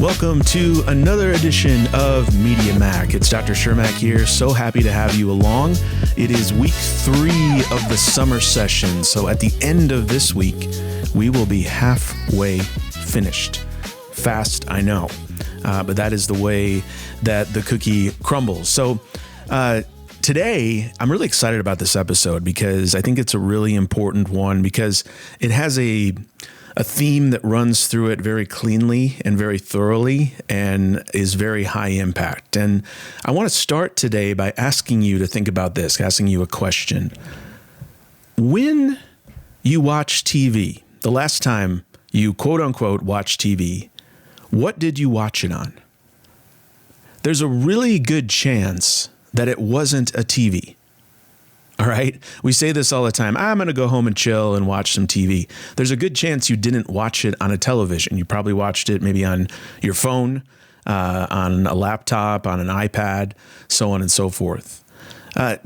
Welcome to another edition of Media Mac. It's Dr. Shermak here. So happy to have you along. It is week 3 of the summer session. So at the end of this week, we will be halfway finished. Fast, I know, but that is the way that the cookie crumbles. So today, I'm really excited about this episode because I think it's a really important one because it has a theme that runs through it very cleanly and very thoroughly and is very high impact. And I want to start today by asking you to think about this, asking you a question. When you watch TV, the last time you quote unquote watch TV, what did you watch it on? There's a really good chance that it wasn't a TV. All right. We say this all the time. I'm going to go home and chill and watch some TV. There's a good chance you didn't watch it on a television. You probably watched it maybe on your phone, on a laptop, on an iPad, so on and so forth.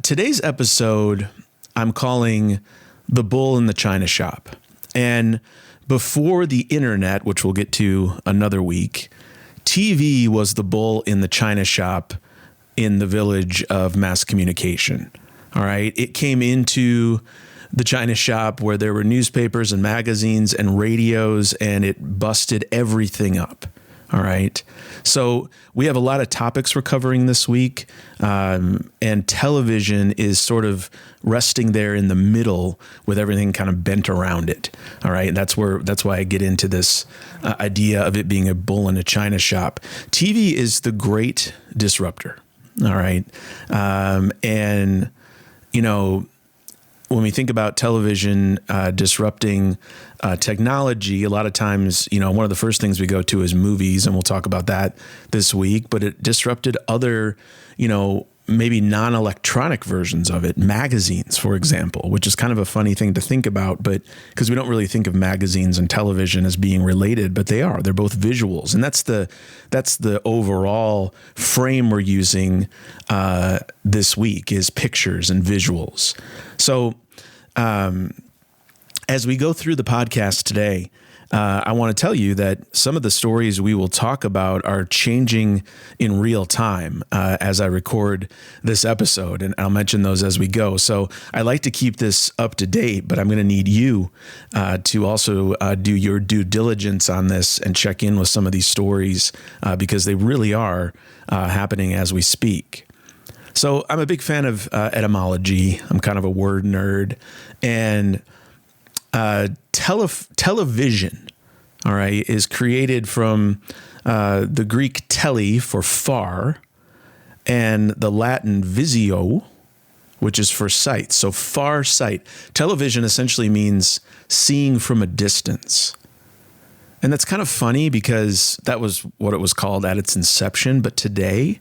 Today's episode, I'm calling The Bull in the China Shop. And before the internet, which we'll get to another week, TV was the bull in the China shop in the village of mass communication. All right. It came into the China shop where there were newspapers and magazines and radios, and it busted everything up. All right. So we have a lot of topics we're covering this week, and television is sort of resting there in the middle with everything kind of bent around it. All right. That's why I get into this idea of it being a bull in a China shop. TV is the great disruptor. All right. And you know, when we think about television disrupting technology, a lot of times, you know, one of the first things we go to is movies, and we'll talk about that this week. But it disrupted other, you know, maybe non-electronic versions of it, magazines, for example, which is kind of a funny thing to think about, but because we don't really think of magazines and television as being related, but they are. They're both visuals, and that's the overall frame we're using this week is pictures and visuals. So as we go through the podcast today, I want to tell you that some of the stories we will talk about are changing in real time as I record this episode, and I'll mention those as we go. So I like to keep this up to date, but I'm going to need you to also do your due diligence on this and check in with some of these stories because they really are happening as we speak. So I'm a big fan of etymology. I'm kind of a word nerd, and television, all right, is created from the Greek tele for far and the Latin visio, which is for sight. So far sight. Television essentially means seeing from a distance. And that's kind of funny because that was what it was called at its inception. But today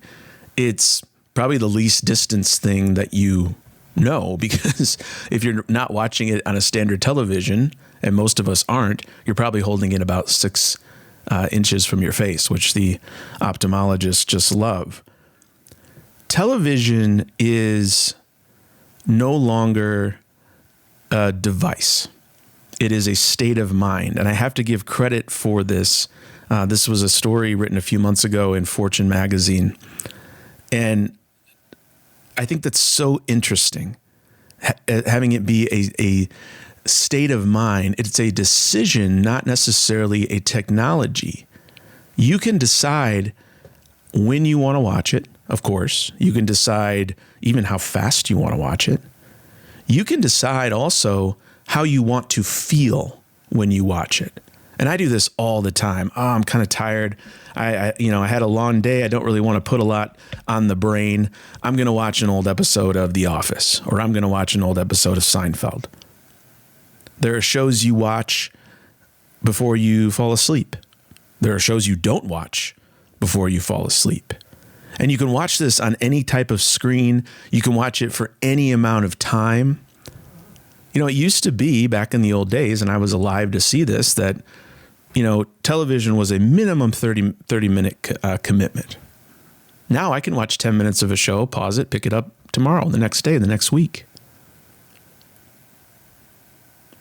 it's probably the least distance thing that you know, because if you're not watching it on a standard television, and most of us aren't, you're probably holding it about 6 inches from your face, which the ophthalmologists just love. Television is no longer a device. It is a state of mind. And I have to give credit for this. This was a story written a few months ago in Fortune magazine. And I think that's so interesting, having it be a state of mind. It's a decision, not necessarily a technology. You can decide when you want to watch it, of course. You can decide even how fast you want to watch it. You can decide also how you want to feel when you watch it. And I do this all the time. Oh, I'm kind of tired. I had a long day. I don't really want to put a lot on the brain. I'm going to watch an old episode of The Office, or I'm going to watch an old episode of Seinfeld. There are shows you watch before you fall asleep. There are shows you don't watch before you fall asleep. And you can watch this on any type of screen. You can watch it for any amount of time. You know, it used to be back in the old days, and I was alive to see this, that you know, television was a minimum 30-minute commitment. Now I can watch 10 minutes of a show, pause it, pick it up tomorrow, the next day, the next week.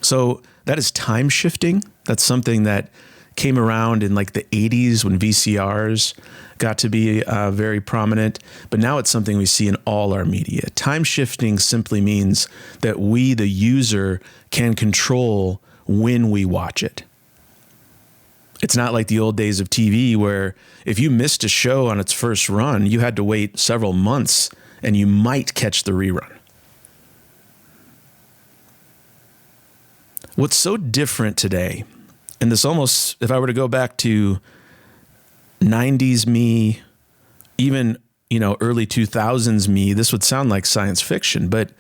So that is time shifting. That's something that came around in like the 80s when VCRs got to be very prominent, but now it's something we see in all our media. Time shifting simply means that we, the user, can control when we watch it. It's not like the old days of TV where if you missed a show on its first run, you had to wait several months and you might catch the rerun. What's so different today, and this almost, if I were to go back to 90s me, even, early 2000s me, this would sound like science fiction, but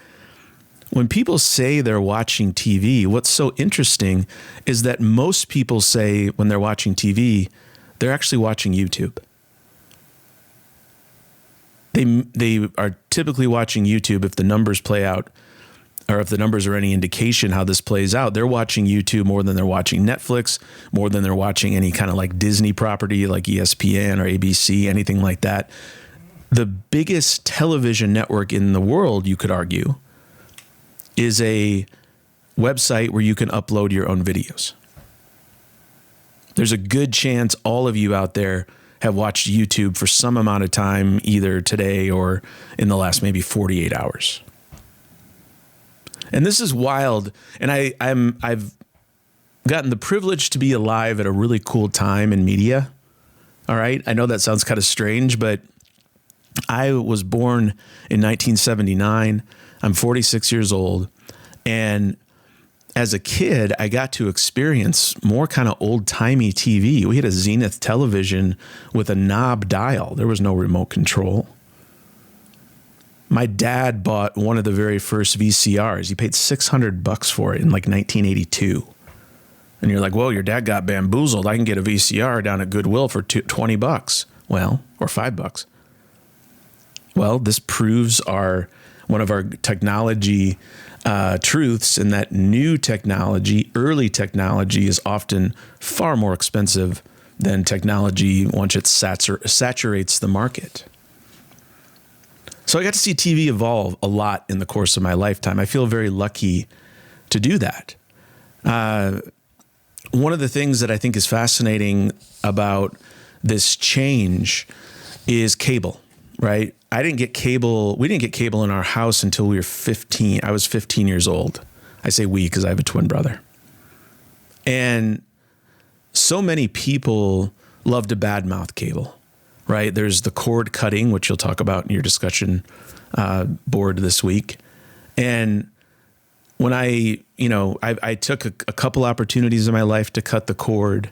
when people say they're watching TV, what's so interesting is that most people say when they're watching TV, they're actually watching YouTube. They are typically watching YouTube if the numbers play out, or if the numbers are any indication how this plays out. They're watching YouTube more than they're watching Netflix, more than they're watching any kind of like Disney property like ESPN or ABC, anything like that. The biggest television network in the world, you could argue, is a website where you can upload your own videos. There's a good chance all of you out there have watched YouTube for some amount of time, either today or in the last maybe 48 hours. And this is wild. And I've gotten the privilege to be alive at a really cool time in media. All right. I know that sounds kind of strange, but I was born in 1979. I'm 46 years old. And as a kid, I got to experience more kind of old-timey TV. We had a Zenith television with a knob dial. There was no remote control. My dad bought one of the very first VCRs. He paid $600 for it in like 1982. And you're like, well, your dad got bamboozled. I can get a VCR down at Goodwill for $20. Well, or $5. Well, this proves one of our technology truths, in that new technology, early technology, is often far more expensive than technology once it saturates the market. So I got to see TV evolve a lot in the course of my lifetime. I feel very lucky to do that. One of the things that I think is fascinating about this change is cable, right? We didn't get cable in our house until we were 15. I was 15 years old. I say we because I have a twin brother. And so many people love to badmouth cable, right? There's the cord cutting, which you'll talk about in your discussion board this week. And when I took a couple opportunities in my life to cut the cord.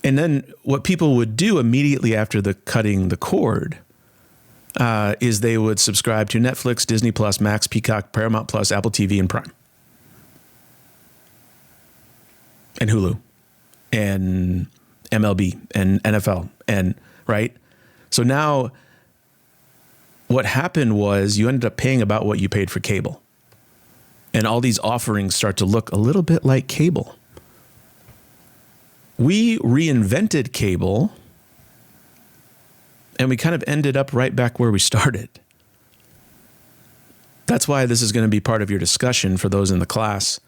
And then what people would do immediately after the cutting the cord is they would subscribe to Netflix, Disney Plus, Max, Peacock, Paramount Plus, Apple TV, and Prime. And Hulu. And MLB. And NFL. And, right? So now what happened was you ended up paying about what you paid for cable. And all these offerings start to look a little bit like cable. We reinvented cable, and we kind of ended up right back where we started. That's why this is going to be part of your discussion for those in the class.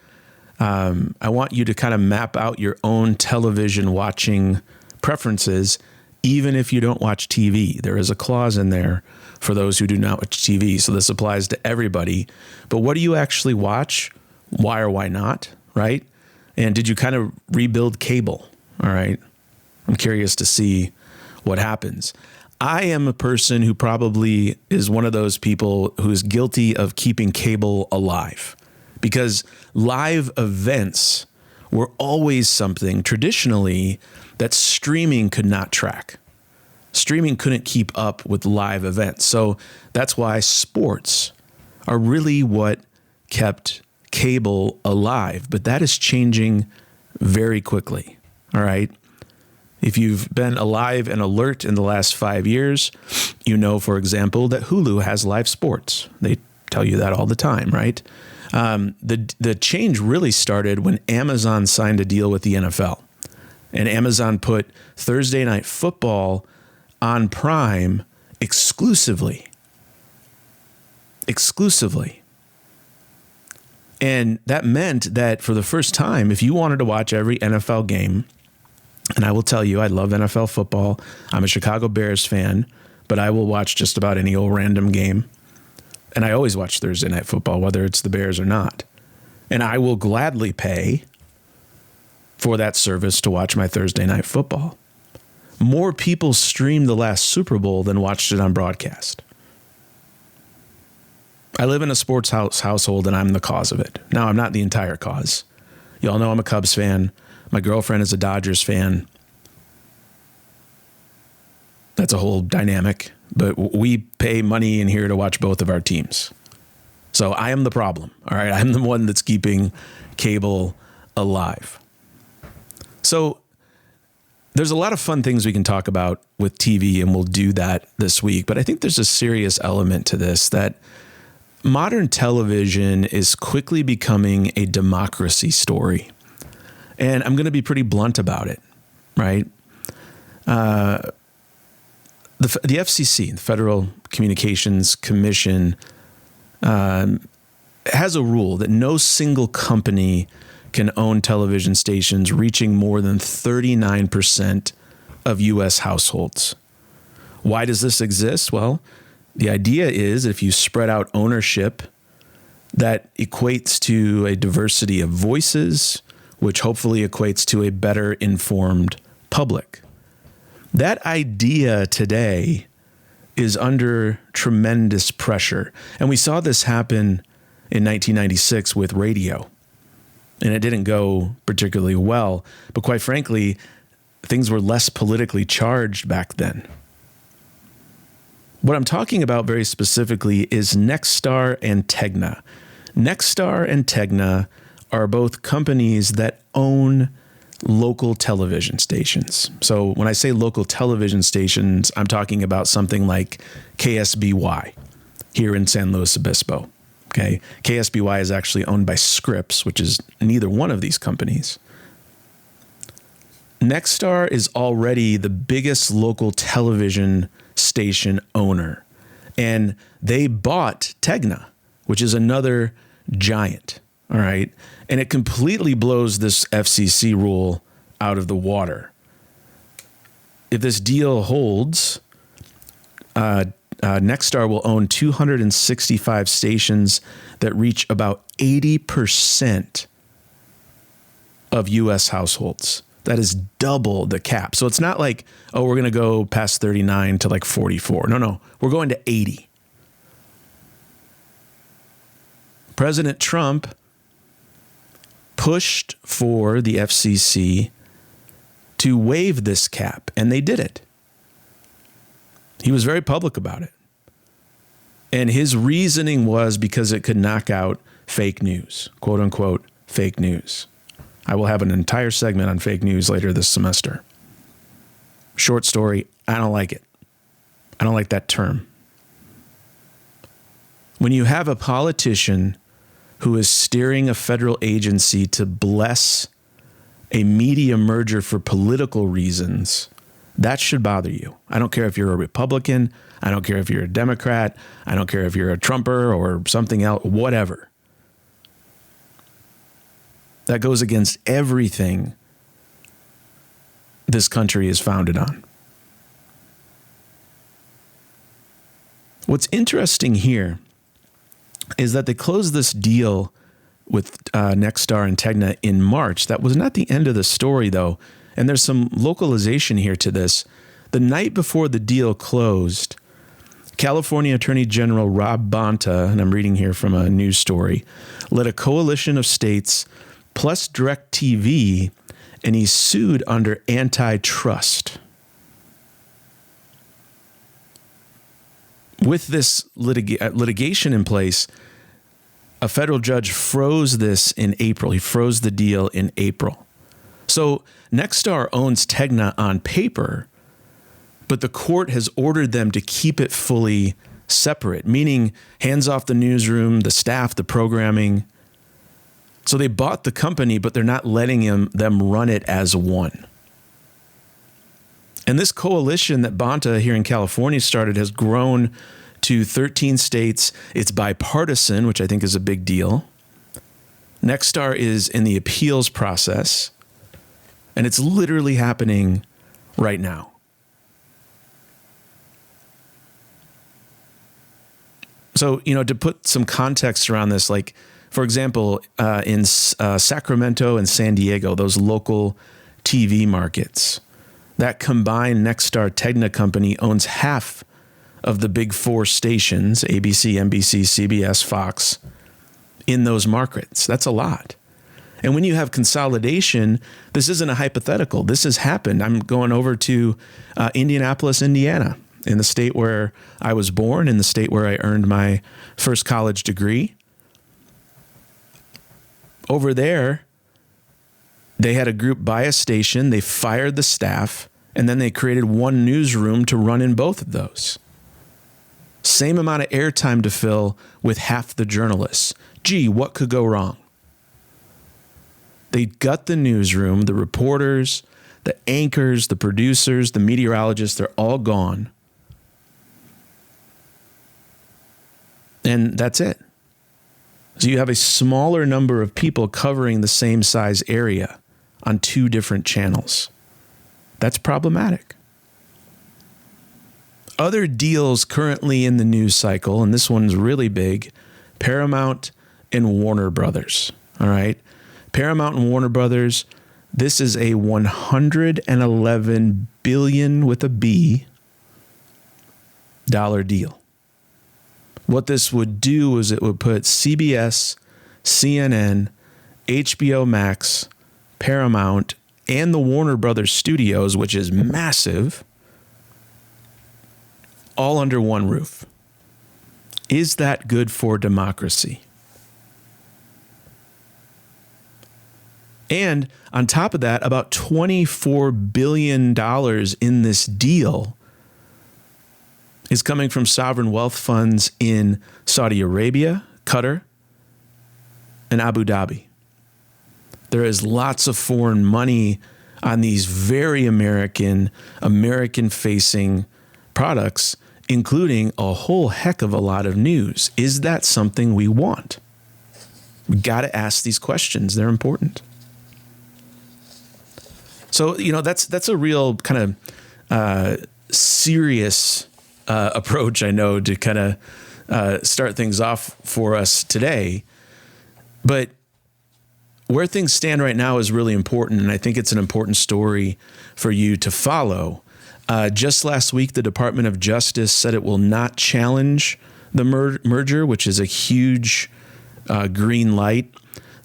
I want you to kind of map out your own television watching preferences, even if you don't watch TV. There is a clause in there for those who do not watch TV. So this applies to everybody. But what do you actually watch? Why or why not, right? And did you kind of rebuild cable? All right. I'm curious to see what happens. I am a person who probably is one of those people who is guilty of keeping cable alive, because live events were always something traditionally that streaming could not track. Streaming couldn't keep up with live events. So that's why sports are really what kept cable alive. But that is changing very quickly. All right. If you've been alive and alert in the last 5 years, you know, for example, that Hulu has live sports. They tell you that all the time, right? The change really started when Amazon signed a deal with the NFL. And Amazon put Thursday Night Football on Prime exclusively. And that meant that for the first time, if you wanted to watch every NFL game And I will tell you, I love NFL football. I'm a Chicago Bears fan, but I will watch just about any old random game. And I always watch Thursday Night Football, whether it's the Bears or not. And I will gladly pay for that service to watch my Thursday Night Football. More people streamed the last Super Bowl than watched it on broadcast. I live in a sports household, and I'm the cause of it. Now, I'm not the entire cause. Y'all know I'm a Cubs fan. My girlfriend is a Dodgers fan. That's a whole dynamic. But we pay money in here to watch both of our teams. So I am the problem. All right. I'm the one that's keeping cable alive. So there's a lot of fun things we can talk about with TV, and we'll do that this week. But I think there's a serious element to this, that modern television is quickly becoming a democracy story. And I'm going to be pretty blunt about it, right? The FCC, the Federal Communications Commission, has a rule that no single company can own television stations reaching more than 39% of U.S. households. Why does this exist? Well, the idea is if you spread out ownership, that equates to a diversity of voices, which hopefully equates to a better informed public. That idea today is under tremendous pressure. And we saw this happen in 1996 with radio. And it didn't go particularly well. But quite frankly, things were less politically charged back then. What I'm talking about very specifically is Nexstar and Tegna. Nexstar and Tegna are both companies that own local television stations. So when I say local television stations, I'm talking about something like KSBY here in San Luis Obispo. Okay, KSBY is actually owned by Scripps, which is neither one of these companies. Nexstar is already the biggest local television station owner, and they bought Tegna, which is another giant. All right. And it completely blows this FCC rule out of the water. If this deal holds, Nexstar will own 265 stations that reach about 80% of U.S. households. That is double the cap. So it's not like, oh, we're going to go past 39 to like 44. No, we're going to 80. President Trump pushed for the FCC to waive this cap, and they did it. He was very public about it. And his reasoning was because it could knock out fake news, quote unquote, fake news. I will have an entire segment on fake news later this semester. Short story, I don't like it. I don't like that term. When you have a politician who is steering a federal agency to bless a media merger for political reasons, that should bother you. I don't care if you're a Republican. I don't care if you're a Democrat. I don't care if you're a Trumper or something else, whatever. That goes against everything this country is founded on. What's interesting here is that they closed this deal with Nexstar and Tegna in March. That was not the end of the story, though. And there's some localization here to this. The night before the deal closed, California Attorney General Rob Bonta, and I'm reading here from a news story, led a coalition of states plus DirecTV, and he sued under antitrust. With this litigation in place, a federal judge froze this in April. He froze the deal in April. So Nexstar owns Tegna on paper, but the court has ordered them to keep it fully separate, meaning hands off the newsroom, the staff, the programming. So they bought the company, but they're not letting them run it as one. And this coalition that Bonta here in California started has grown to 13 states. It's bipartisan, which I think is a big deal. Nexstar is in the appeals process. And it's literally happening right now. So, to put some context around this, like, for example, in Sacramento and San Diego, those local TV markets, that combined Nexstar Tegna company owns half of the big four stations, ABC, NBC, CBS, Fox, in those markets. That's a lot. And when you have consolidation, this isn't a hypothetical. This has happened. I'm going over to Indianapolis, Indiana, in the state where I was born, in the state where I earned my first college degree. Over there, they had a group buy a station, they fired the staff, and then they created one newsroom to run in both of those. Same amount of airtime to fill with half the journalists. Gee, what could go wrong? They gut the newsroom, the reporters, the anchors, the producers, the meteorologists, they're all gone. And that's it. So you have a smaller number of people covering the same size area on two different channels. That's problematic. Other deals currently in the news cycle, and this one's really big, Paramount and Warner Brothers. All right. Paramount and Warner Brothers, this is a $111 billion with a B dollar deal. What this would do is it would put CBS, CNN, HBO Max, Paramount, and the Warner Brothers studios, which is massive, all under one roof. Is that good for democracy? And on top of that, about $24 billion in this deal is coming from sovereign wealth funds in Saudi Arabia, Qatar, and Abu Dhabi. There is lots of foreign money on these very American-facing products, including a whole heck of a lot of news. Is that something we want? We got to ask these questions. They're important. So, that's a real kind of serious approach, I know, to kind of start things off for us today. But where things stand right now is really important, and I think it's an important story for you to follow. Just last week, the Department of Justice said it will not challenge the merger, which is a huge green light.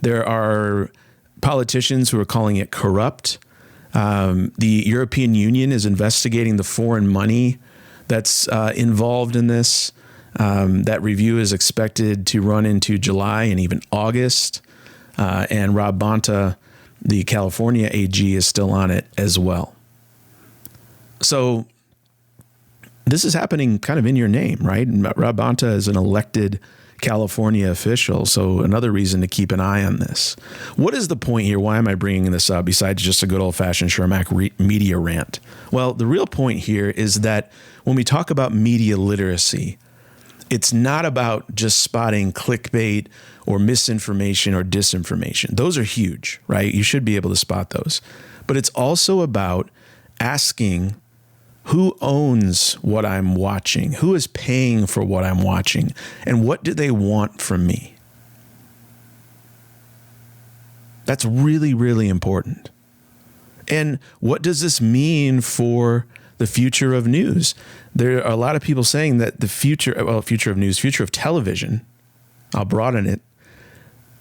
There are politicians who are calling it corrupt. The European Union is investigating the foreign money that's involved in this. That review is expected to run into July and even August. And Rob Bonta, the California AG, is still on it as well. So this is happening kind of in your name, right? And Rob Bonta is an elected California official, so another reason to keep an eye on this. What is the point here? Why am I bringing this up besides just a good old-fashioned Shermak media rant? Well, the real point here is that when we talk about media literacy, it's not about just spotting clickbait or misinformation or disinformation. Those are huge, right? You should be able to spot those. But it's also about asking who owns what I'm watching, who is paying for what I'm watching, and what do they want from me? That's really, really important. And what does this mean for the future of news? There are a lot of people saying that the future of news, future of television, I'll broaden it.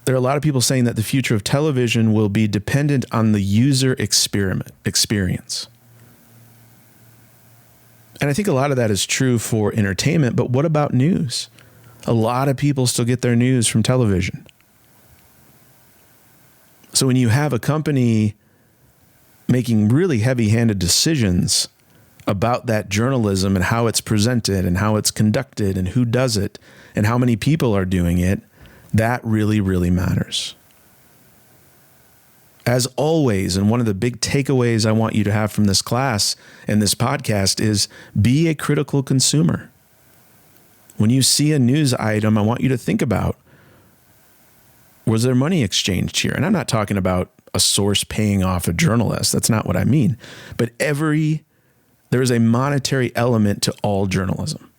There are a lot of people saying that the future of television will be dependent on the user experience. And I think a lot of that is true for entertainment, but what about news? A lot of people still get their news from television. So when you have a company making really heavy-handed decisions about that journalism and how it's presented and how it's conducted and who does it and how many people are doing it, that really, really matters. As always, and one of the big takeaways I want you to have from this class and this podcast is be a critical consumer. When you see a news item, I want you to think about, was there money exchanged here? And I'm not talking about a source paying off a journalist. That's not what I mean. But there is a monetary element to all journalism.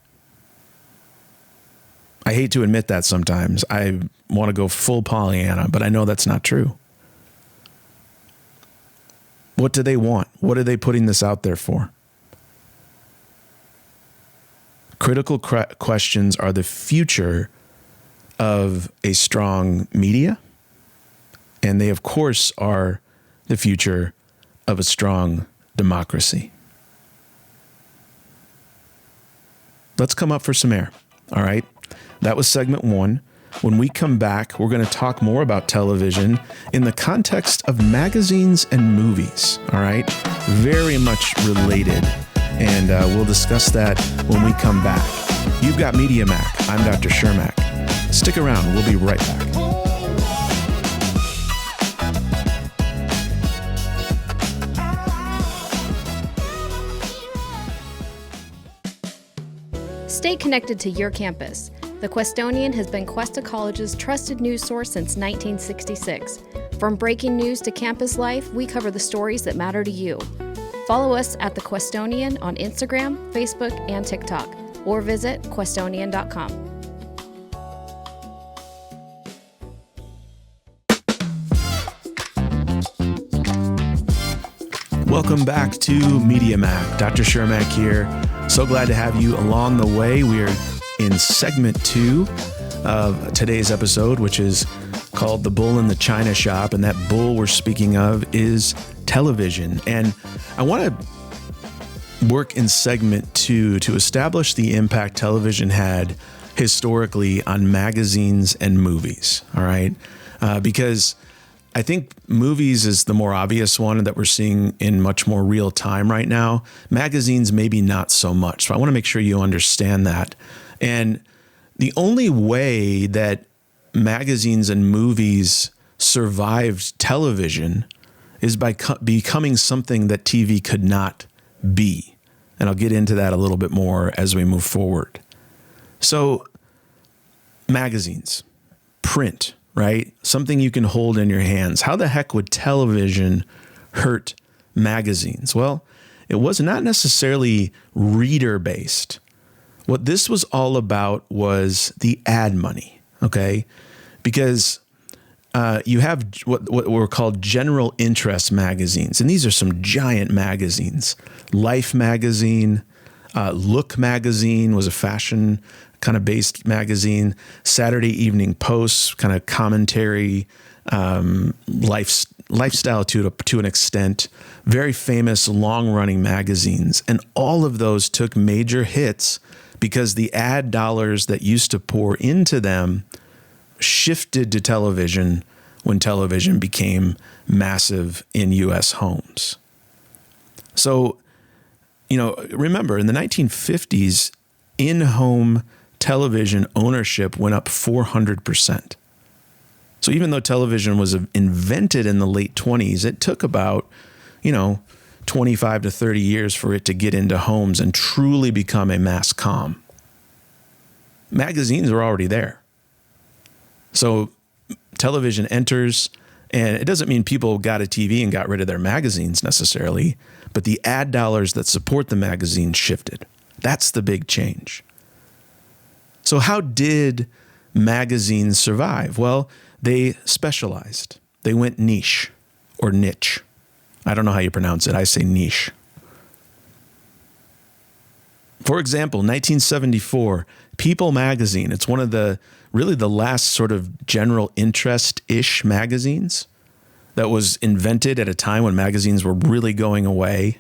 I hate to admit that sometimes. I want to go full Pollyanna, but I know that's not true. What do they want? What are they putting this out there for? Critical questions are the future of a strong media, and they, of course, are the future of a strong democracy. Let's come up for some air, all right? That was segment 1. When we come back, we're going to talk more about television in the context of magazines and movies, all right? Very much related, and we'll discuss that when we come back. You've got Media Mac. I'm Dr. Shermak. Stick around. We'll be right back. Stay connected to your campus. The Questonian has been Cuesta College's trusted news source since 1966. From breaking news to campus life, we cover the stories that matter to you. Follow us at The Questonian on Instagram, Facebook, and TikTok, or visit questonian.com. Welcome back to Media Mac. Dr. Shermak here. So glad to have you along the way. We are in segment 2 of today's episode, which is called The Bull in the China Shop. And that bull we're speaking of is television. And I want to work in segment 2 to establish the impact television had historically on magazines and movies. All right. Because I think movies is the more obvious one that we're seeing in much more real time right now. Magazines, maybe not so much. So I want to make sure you understand that. And the only way that magazines and movies survived television is by becoming something that TV could not be. And I'll get into that a little bit more as we move forward. So magazines, print, right? Something you can hold in your hands. How the heck would television hurt magazines? Well, it was not necessarily reader-based. What this was all about was the ad money, okay? Because you have what were called general interest magazines, and these are some giant magazines. Life magazine, Look magazine was a fashion kind of based magazine. Saturday Evening Post, kind of commentary, lifestyle to an extent. Very famous long running magazines, and all of those took major hits because the ad dollars that used to pour into them shifted to television when television became massive in U.S. homes. So, remember in the 1950s, in-home television ownership went up 400%. So even though television was invented in the late 20s, it took about, 25 to 30 years for it to get into homes and truly become a mass comm. Magazines were already there. So television enters, and it doesn't mean people got a TV and got rid of their magazines necessarily, but the ad dollars that support the magazine shifted. That's the big change. So how did magazines survive? Well, they specialized. They went niche or niche. I don't know how you pronounce it. I say niche. For example, 1974, People magazine. It's one of the last sort of general interest-ish magazines that was invented at a time when magazines were really going away.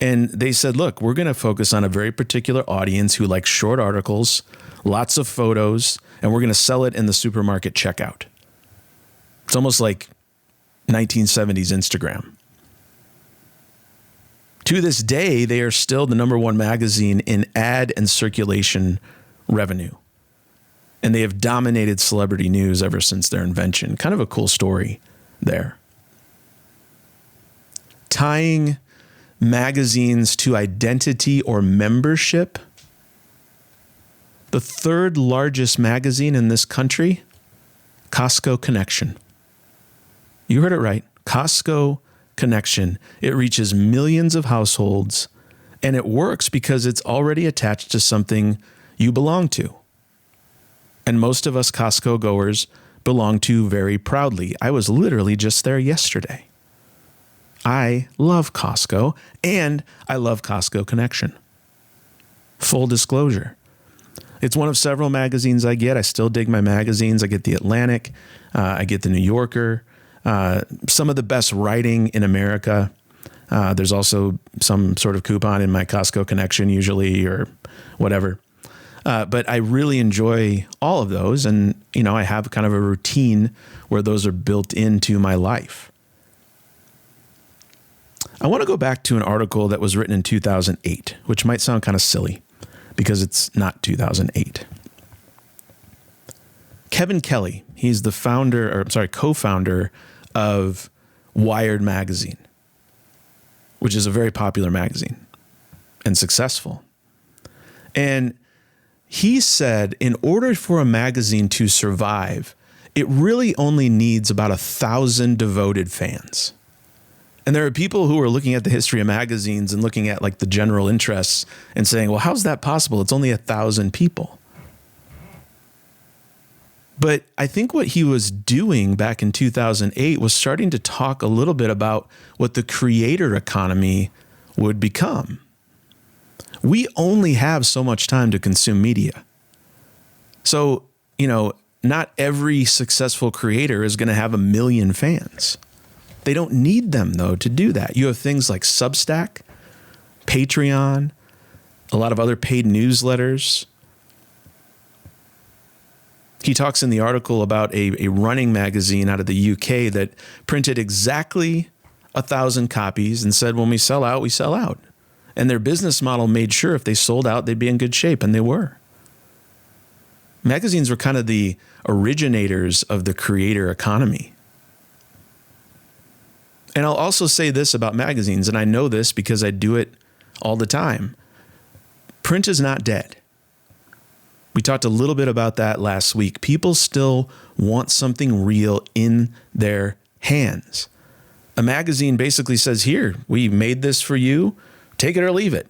And they said, look, we're going to focus on a very particular audience who likes short articles, lots of photos, and we're going to sell it in the supermarket checkout. It's almost like 1970s Instagram. To this day, they are still the number one magazine in ad and circulation revenue. And they have dominated celebrity news ever since their invention. Kind of a cool story there. Tying magazines to identity or membership. The third largest magazine in this country, Costco Connection. You heard it right. Costco connection. It reaches millions of households, and it works because it's already attached to something you belong to. And most of us Costco goers belong to very proudly. I was literally just there yesterday. I love Costco, and I love Costco Connection. Full disclosure. It's one of several magazines I get. I still dig my magazines. I get The Atlantic. I get The New Yorker. Some of the best writing in America. There's also some sort of coupon in my Costco Connection usually, or whatever. But I really enjoy all of those. And, I have kind of a routine where those are built into my life. I want to go back to an article that was written in 2008, which might sound kind of silly because it's not 2008. Kevin Kelly, he's the co-founder of Wired magazine, which is a very popular magazine and successful. And he said, in order for a magazine to survive, it really only needs about 1,000 devoted fans. And there are people who are looking at the history of magazines and looking at like the general interests and saying, well, how's that possible? It's only 1,000 people. But I think what he was doing back in 2008 was starting to talk a little bit about what the creator economy would become. We only have so much time to consume media. So, not every successful creator is going to have 1 million fans. They don't need them, though, to do that. You have things like Substack, Patreon, a lot of other paid newsletters. He talks in the article about a running magazine out of the UK that printed exactly 1,000 copies and said, when we sell out, we sell out. And their business model made sure if they sold out, they'd be in good shape, and they were. Magazines were kind of the originators of the creator economy. And I'll also say this about magazines, and I know this because I do it all the time. Print is not dead. We talked a little bit about that last week. People still want something real in their hands. A magazine basically says, here, we made this for you. Take it or leave it.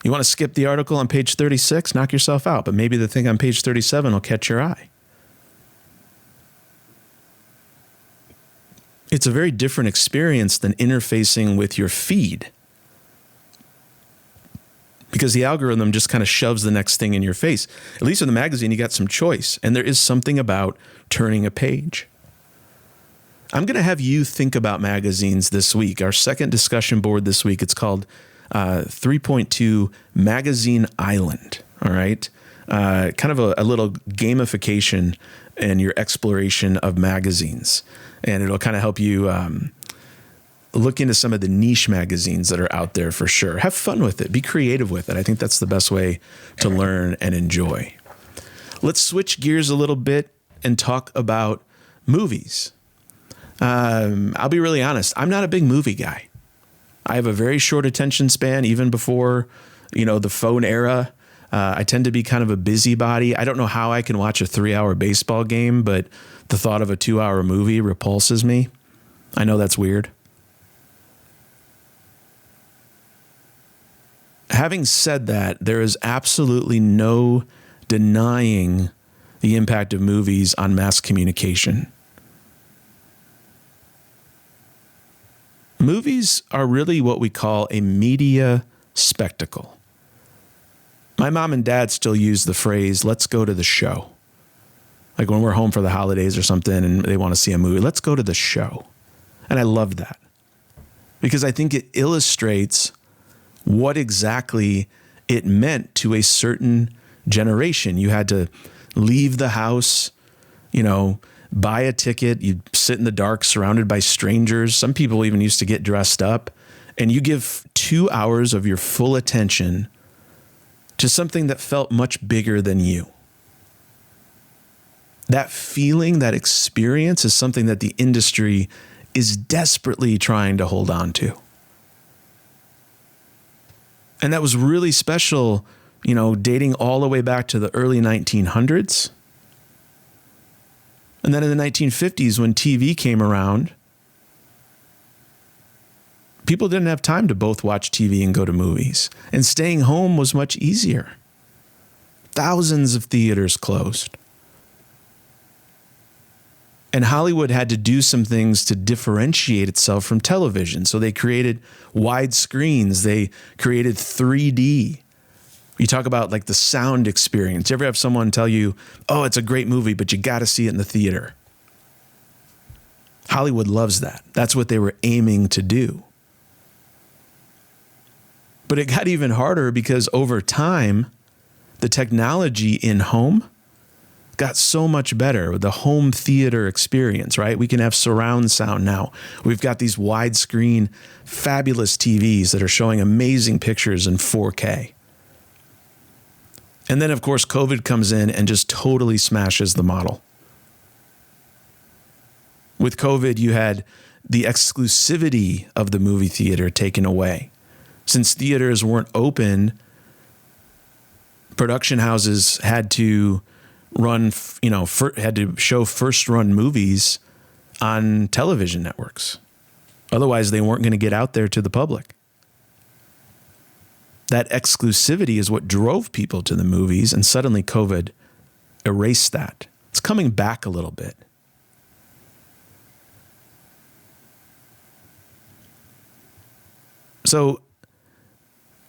You want to skip the article on page 36? Knock yourself out. But maybe the thing on page 37 will catch your eye. It's a very different experience than interfacing with your feed, because the algorithm just kind of shoves the next thing in your face. At least in the magazine, you got some choice, and there is something about turning a page. I'm going to have you think about magazines this week. Our second discussion board this week, it's called 3.2 Magazine Island. All right. Kind of a little gamification in your exploration of magazines. And it'll kind of help you look into some of the niche magazines that are out there for sure. Have fun with it. Be creative with it. I think that's the best way to learn and enjoy. Let's switch gears a little bit and talk about movies. I'll be really honest. I'm not a big movie guy. I have a very short attention span, even before, the phone era. I tend to be kind of a busybody. I don't know how I can watch a 3-hour baseball game, but the thought of a 2-hour movie repulses me. I know that's weird. Having said that, there is absolutely no denying the impact of movies on mass communication. Movies are really what we call a media spectacle. My mom and dad still use the phrase, let's go to the show. Like when we're home for the holidays or something and they want to see a movie, let's go to the show. And I love that because I think it illustrates what exactly it meant to a certain generation. You had to leave the house, buy a ticket. You'd sit in the dark surrounded by strangers. Some people even used to get dressed up, and you give 2 hours of your full attention to something that felt much bigger than you. That feeling, that experience is something that the industry is desperately trying to hold on to. And that was really special, dating all the way back to the early 1900s. And then in the 1950s, when TV came around, People didn't have time to both watch TV and go to movies, and staying home was much easier. Thousands of theaters closed. And Hollywood had to do some things to differentiate itself from television. So they created wide screens. They created 3D. You talk about like the sound experience. You ever have someone tell you, oh, it's a great movie, but you got to see it in the theater? Hollywood loves that. That's what they were aiming to do. But it got even harder because over time, the technology in home got so much better. The home theater experience, right? We can have surround sound now. We've got these widescreen, fabulous TVs that are showing amazing pictures in 4K. And then, of course, COVID comes in and just totally smashes the model. With COVID, you had the exclusivity of the movie theater taken away. Since theaters weren't open, production houses had to had to show first-run movies on television networks. Otherwise, they weren't going to get out there to the public. That exclusivity is what drove people to the movies, and suddenly COVID erased that. It's coming back a little bit. So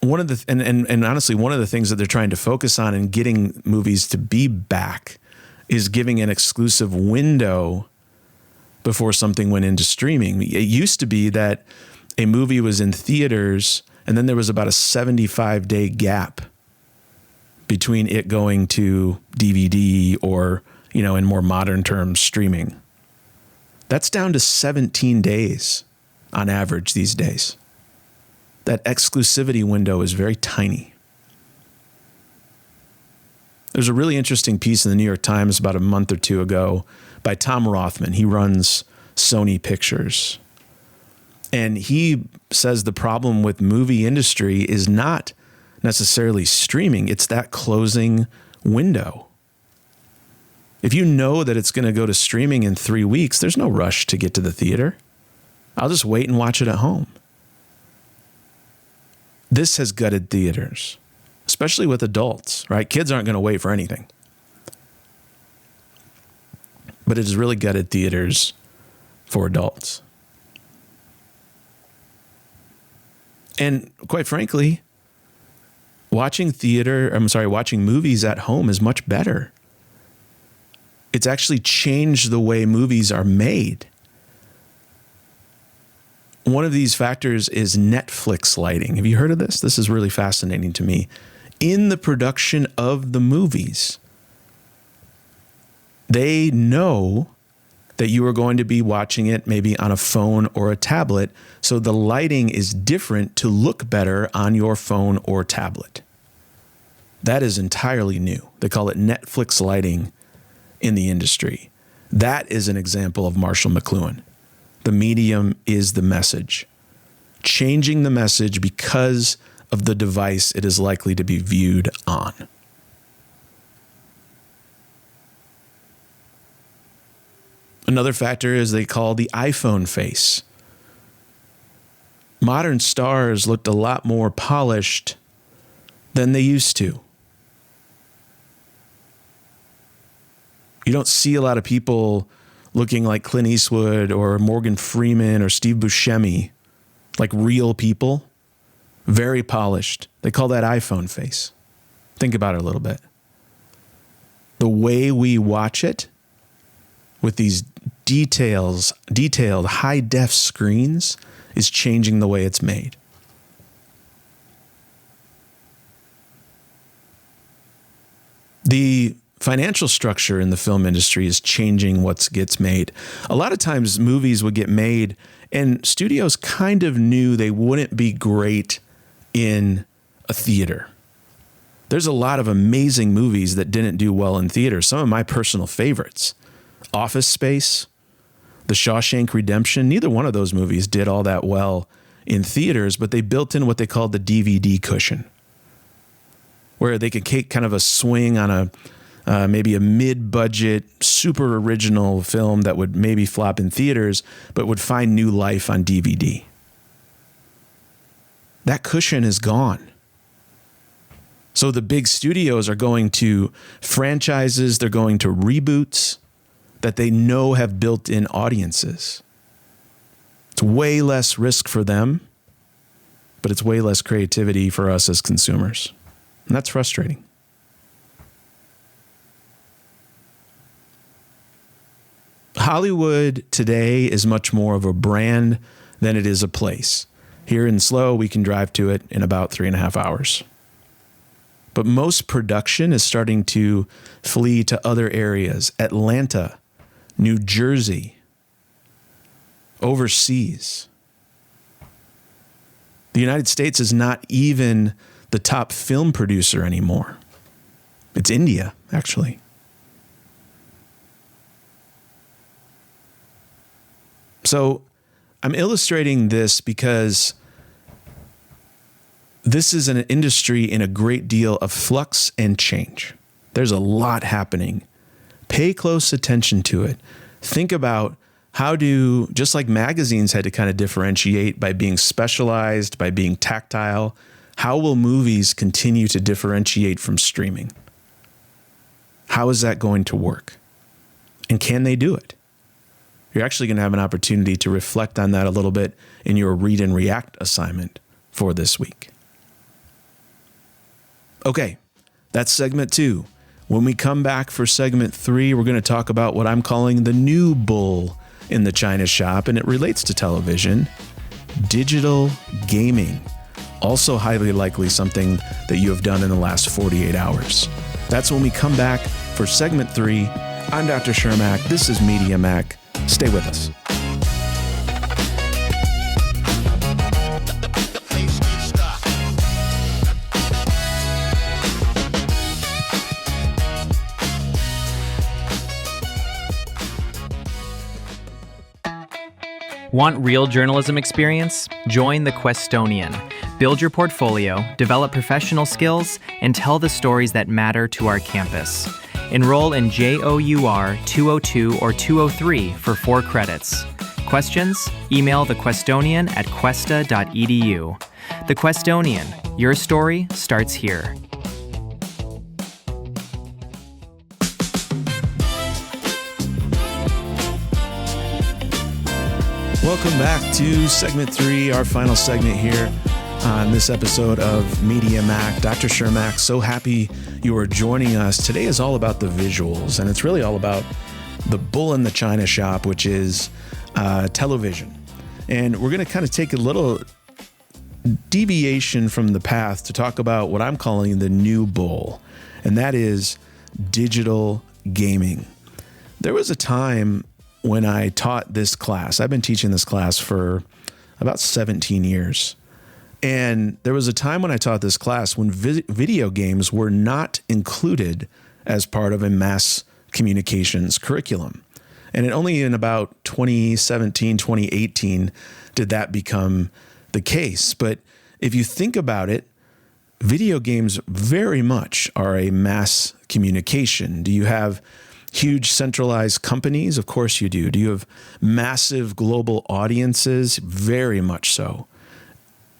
one of the and honestly, one of the things that they're trying to focus on in getting movies to be back is giving an exclusive window before something went into streaming. It used to be that a movie was in theaters and then there was about a 75-day gap between it going to DVD or, in more modern terms, streaming. That's down to 17 days on average these days. That exclusivity window is very tiny. There's a really interesting piece in the New York Times about a month or two ago by Tom Rothman. He runs Sony Pictures. And he says the problem with movie industry is not necessarily streaming. It's that closing window. If you know that it's going to go to streaming in 3 weeks, there's no rush to get to the theater. I'll just wait and watch it at home. This has gutted theaters, especially with adults, right? Kids aren't going to wait for anything. But it has really gutted theaters for adults. And quite frankly, watching movies at home is much better. It's actually changed the way movies are made. One of these factors is Netflix lighting. Have you heard of this? This is really fascinating to me. In the production of the movies, they know that you are going to be watching it maybe on a phone or a tablet, so the lighting is different to look better on your phone or tablet. That is entirely new. They call it Netflix lighting in the industry. That is an example of Marshall McLuhan. The medium is the message. Changing the message because of the device it is likely to be viewed on. Another factor is they call the iPhone face. Modern stars looked a lot more polished than they used to. You don't see a lot of people looking like Clint Eastwood or Morgan Freeman or Steve Buscemi, like real people, very polished. They call that iPhone face. Think about it a little bit. The way we watch it with these detailed high-def screens is changing the way it's made. The financial structure in the film industry is changing what gets made. A lot of times movies would get made and studios kind of knew they wouldn't be great in a theater. There's a lot of amazing movies that didn't do well in theater. Some of my personal favorites, Office Space, The Shawshank Redemption, neither one of those movies did all that well in theaters, but they built in what they called the DVD cushion, where they could take kind of a swing on a maybe a mid-budget, super original film that would maybe flop in theaters, but would find new life on DVD. That cushion is gone. So the big studios are going to franchises, they're going to reboots that they know have built-in audiences. It's way less risk for them, but it's way less creativity for us as consumers. And that's frustrating. Hollywood today is much more of a brand than it is a place. Here in SLO, we can drive to it in about 3.5 hours. But most production is starting to flee to other areas. Atlanta, New Jersey, overseas. The United States is not even the top film producer anymore. It's India, actually. So I'm illustrating this because this is an industry in a great deal of flux and change. There's a lot happening. Pay close attention to it. Think about just like magazines had to kind of differentiate by being specialized, by being tactile, how will movies continue to differentiate from streaming? How is that going to work? And can they do it? You're actually going to have an opportunity to reflect on that a little bit in your read and react assignment for this week. Okay, that's segment 2. When we come back for segment 3, we're going to talk about what I'm calling the new bull in the China shop, and it relates to television, digital gaming. Also highly likely something that you have done in the last 48 hours. That's when we come back for segment 3. I'm Dr. Shermak. This is Media Mac. Stay with us. Want real journalism experience? Join the Questonian. Build your portfolio, develop professional skills, and tell the stories that matter to our campus. Enroll in JOUR 202 or 203 for 4 credits. Questions? Email thequestonian@questa.edu. The Questonian. Your story starts here. Welcome back to segment 3, our final segment here on this episode of Media Mac. Dr. Shermak, so happy you are joining us. Today is all about the visuals, and it's really all about the bull in the China shop, which is television. And we're going to kind of take a little deviation from the path to talk about what I'm calling the new bull, and that is digital gaming. There was a time when I taught this class. I've been teaching this class for about 17 years. And there was a time when I taught this class when video games were not included as part of a mass communications curriculum. And only in about 2017, 2018 did that become the case. But if you think about it, video games very much are a mass communication. Do you have huge centralized companies? Of course you do. Do you have massive global audiences? Very much so.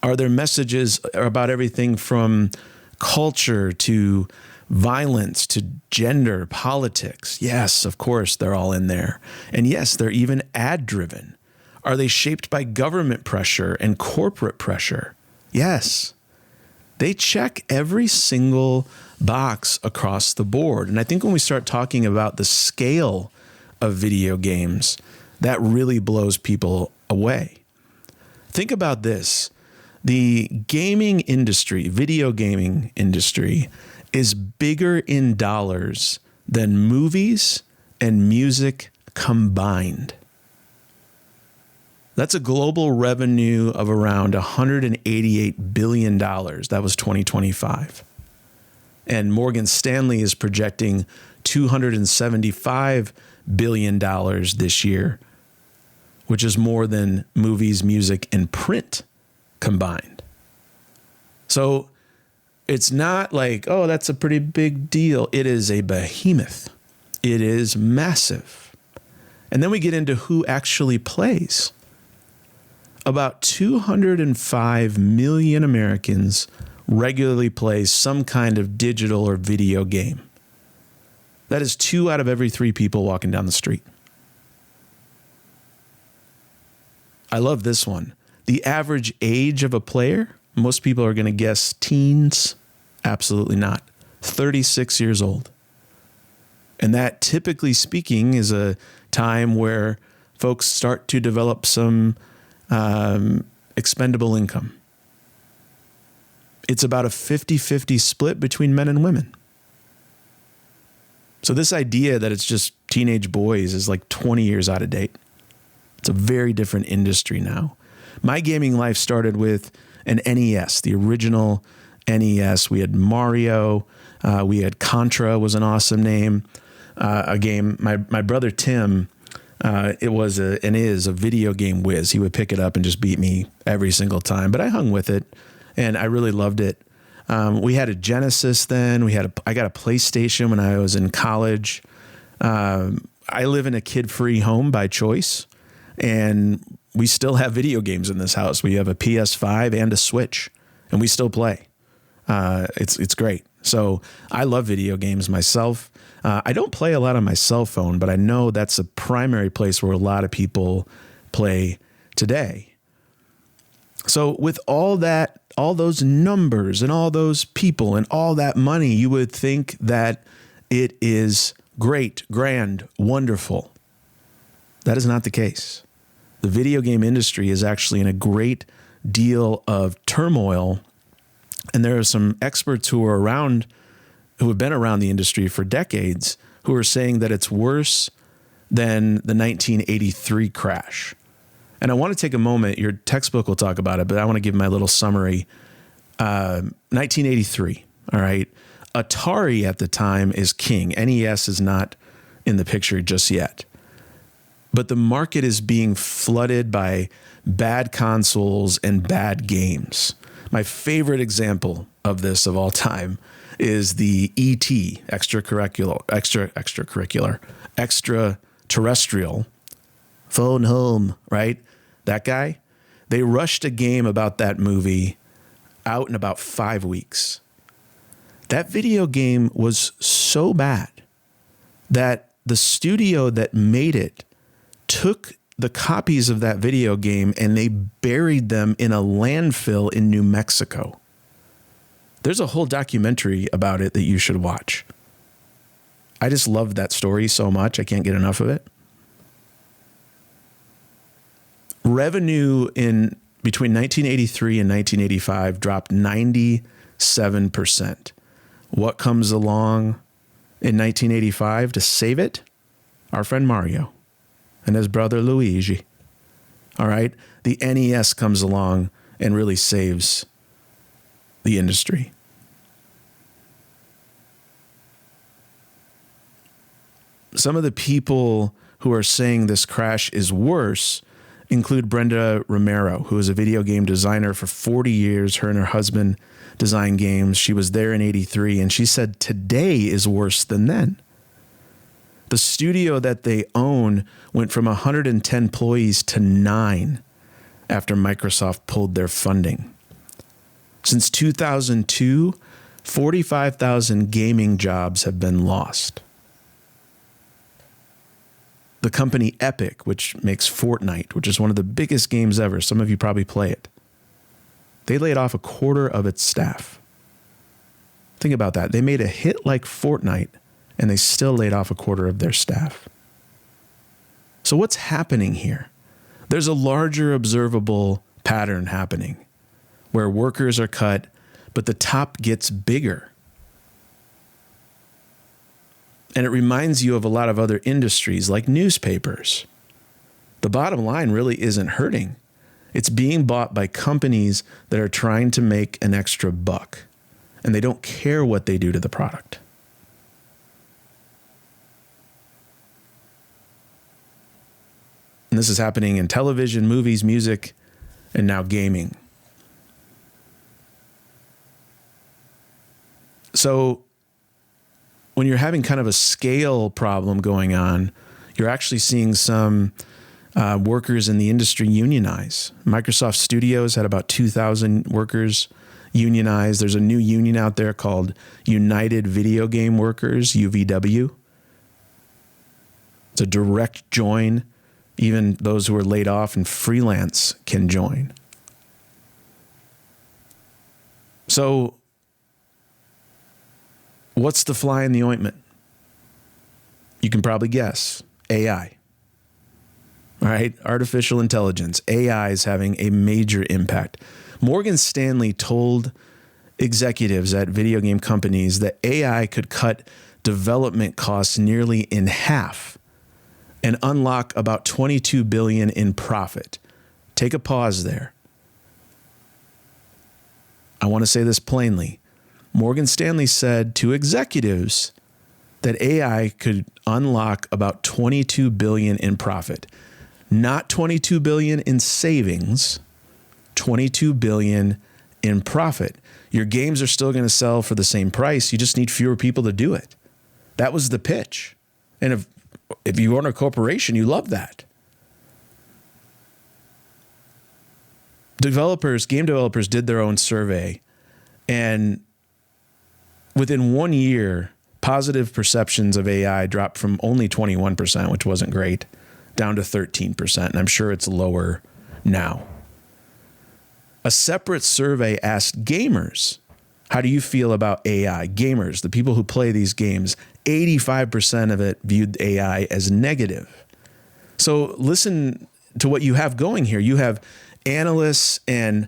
Are there messages about everything from culture to violence to gender, politics? Yes, of course, they're all in there. And yes, they're even ad-driven. Are they shaped by government pressure and corporate pressure? Yes. They check every single box across the board. And I think when we start talking about the scale of video games, that really blows people away. Think about this. The gaming industry, video gaming industry, is bigger in dollars than movies and music combined. That's a global revenue of around $188 billion. That was 2025. And Morgan Stanley is projecting $275 billion this year, which is more than movies, music, and print combined. So it's not like, oh, that's a pretty big deal. It is a behemoth. It is massive. And then we get into who actually plays. about 205 million Americans regularly play some kind of digital or video game. That is 2 out of every 3 people walking down the street. I love this one. The average age of a player, most people are going to guess teens. Absolutely not. 36 years old. And that, typically speaking, is a time where folks start to develop some expendable income. It's about a 50-50 split between men and women. So this idea that it's just teenage boys is like 20 years out of date. It's a very different industry now. My gaming life started with an NES, the original NES. We had Mario. We had Contra, was an awesome name. A game. My brother Tim, it was and is a video game whiz. He would pick it up and just beat me every single time. But I hung with it, and I really loved it. We had a Genesis then. I got a PlayStation when I was in college. I live in a kid-free home by choice, and we still have video games in this house. We have a PS5 and a Switch, and we still play. It's great. So I love video games myself. I don't play a lot on my cell phone, but I know that's a primary place where a lot of people play today. So with all those numbers and all those people and all that money, you would think that it is great, grand, wonderful. That is not the case. The video game industry is actually in a great deal of turmoil. And there are some experts who have been around the industry for decades who are saying that it's worse than the 1983 crash. And I want to take a moment, your textbook will talk about it, but I want to give my little summary. 1983, all right? Atari at the time is king. NES is not in the picture just yet. But the market is being flooded by bad consoles and bad games. My favorite example of this of all time is the ET, extraterrestrial phone home, right? That guy, they rushed a game about that movie out in about 5 weeks. That video game was so bad that the studio that made it took the copies of that video game and they buried them in a landfill in New Mexico. There's a whole documentary about it that you should watch. I just love that story so much. I can't get enough of it. Revenue in between 1983 and 1985 dropped 97%. What comes along in 1985 to save it? Our friend Mario and his brother Luigi. All right. The NES comes along and really saves the industry. Some of the people who are saying this crash is worse include Brenda Romero, who is a video game designer for 40 years. Her and her husband design games. She was there in 83, and she said today is worse than then. The studio that they own went from 110 employees to 9 after Microsoft pulled their funding. Since 2002, 45,000 gaming jobs have been lost. The company Epic, which makes Fortnite, which is one of the biggest games ever, some of you probably play it, they laid off a quarter of its staff. Think about that. They made a hit like Fortnite, and they still laid off a quarter of their staff. So what's happening here? There's a larger observable pattern happening where workers are cut, but the top gets bigger. And it reminds you of a lot of other industries like newspapers. The bottom line really isn't hurting. It's being bought by companies that are trying to make an extra buck, and they don't care what they do to the product. And this is happening in television, movies, music, and now gaming. So when you're having kind of a scale problem going on, you're actually seeing some Workers in the industry unionize. Microsoft Studios had about 2,000 workers unionized. There's a new union out there called United Video Game Workers, UVW. It's a direct join. Even those who are laid off and freelance can join. So, what's the fly in the ointment? You can probably guess. AI. All right, artificial intelligence. AI is having a major impact. Morgan Stanley told executives at video game companies that AI could cut development costs nearly in half and unlock about $22 billion in profit. Take a pause there. I want to say this plainly. Morgan Stanley said to executives that AI could unlock about $22 billion in profit. Not $22 billion in savings, $22 billion in profit. Your games are still going to sell for the same price. You just need fewer people to do it. That was the pitch. And if you own a corporation, you love that. Game developers did their own survey, and within 1 year, positive perceptions of AI dropped from only 21%, which wasn't great, down to 13%, and I'm sure it's lower now. A separate survey asked gamers, how do you feel about AI? Gamers, the people who play these games, 85% of it viewed AI as negative. So listen to what you have going here. You have analysts and,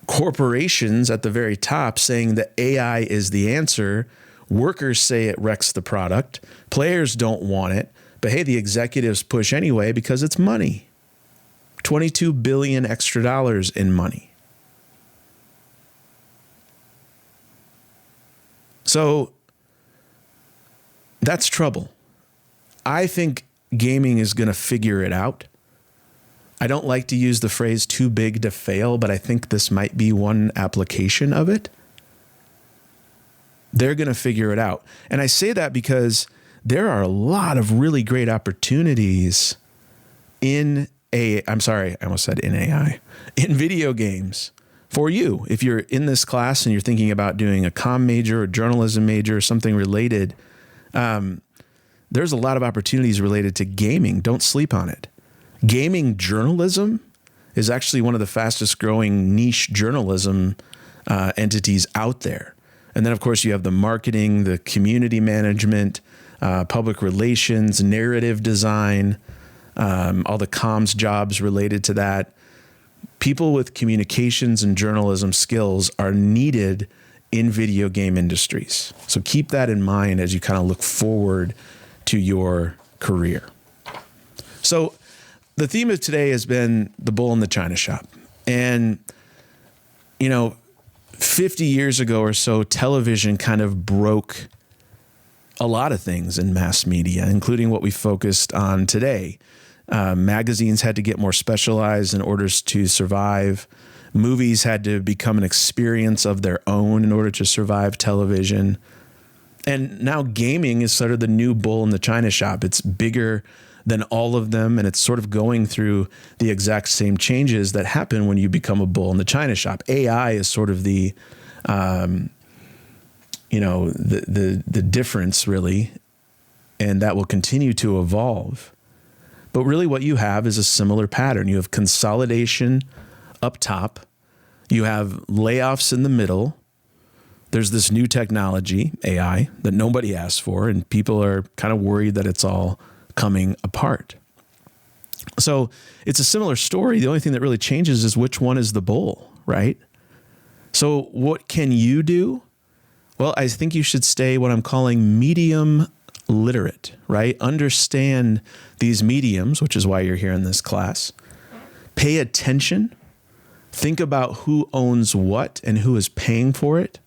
corporations at the very top saying that AI is the answer. Workers say it wrecks the product. Players don't want it. But hey, the executives push anyway because it's money. $22 billion extra dollars in money. So that's trouble. I think gaming is going to figure it out. I don't like to use the phrase too big to fail, but I think this might be one application of it. They're going to figure it out. And I say that because there are a lot of really great opportunities in video games for you. If you're in this class and you're thinking about doing a comm major or journalism major or something related, there's a lot of opportunities related to gaming. Don't sleep on it. Gaming journalism is actually one of the fastest growing niche journalism entities out there. And then, of course, you have the marketing, the community management, public relations, narrative design, all the comms jobs related to that. People with communications and journalism skills are needed in video game industries. So keep that in mind as you kind of look forward to your career. So the theme of today has been the bull in the china shop. And, 50 years ago or so, television kind of broke a lot of things in mass media, including what we focused on today. Magazines had to get more specialized in order to survive. Movies had to become an experience of their own in order to survive television. And now gaming is sort of the new bull in the china shop. It's bigger than all of them, and it's sort of going through the exact same changes that happen when you become a bull in the china shop. AI is sort of the difference, really, and that will continue to evolve. But really what you have is a similar pattern. You have consolidation up top. You have layoffs in the middle. There's this new technology, AI, that nobody asked for, and people are kind of worried that it's all coming apart. So it's a similar story. The only thing that really changes is which one is the bull, right? So what can you do? Well, I think you should stay what I'm calling medium literate, right? Understand these mediums, which is why you're here in this class. Pay attention. Think about who owns what and who is paying for it.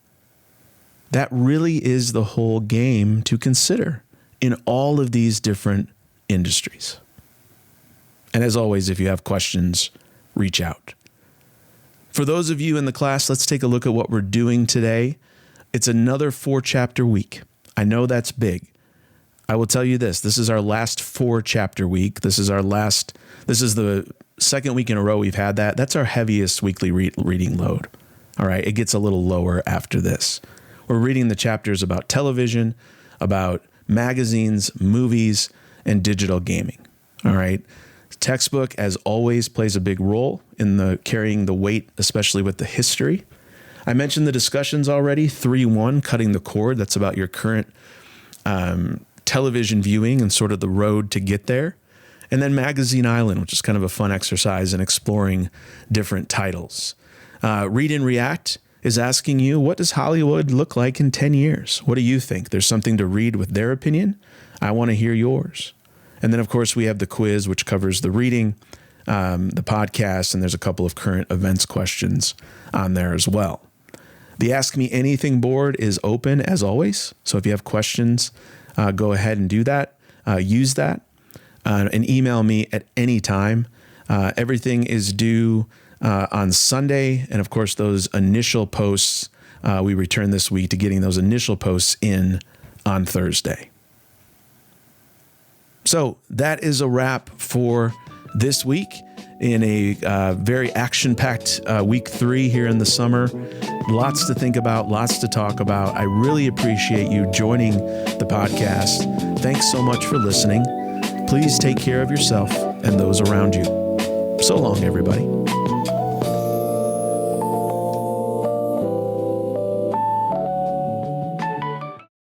That really is the whole game to consider in all of these different industries. And as always, if you have questions, reach out. For those of you in the class, let's take a look at what we're doing today. It's another 4-chapter week. I know that's big. I will tell you this. This is our last 4-chapter week. This is the second week in a row we've had that. That's our heaviest weekly reading load. All right. It gets a little lower after this. We're reading the chapters about television, about magazines, movies, and digital gaming. All right. Textbook, as always, plays a big role in the carrying the weight, especially with the history. I mentioned the discussions already. 3.1, Cutting the Cord. That's about your current television viewing and sort of the road to get there. And then Magazine Island, which is kind of a fun exercise in exploring different titles. Read and React is asking you, what does Hollywood look like in 10 years? What do you think? There's something to read with their opinion. I want to hear yours. And then, of course, we have the quiz, which covers the reading, the podcast, and there's a couple of current events questions on there as well. The Ask Me Anything board is open, as always. So if you have questions, go ahead and do that. Use that. And email me at any time. Everything is due on Sunday. And, of course, those initial posts, we return this week to getting those initial posts in on Thursday. So that is a wrap for this week in a very action-packed week 3 here in the summer. Lots to think about, lots to talk about. I really appreciate you joining the podcast. Thanks so much for listening. Please take care of yourself and those around you. So long, everybody.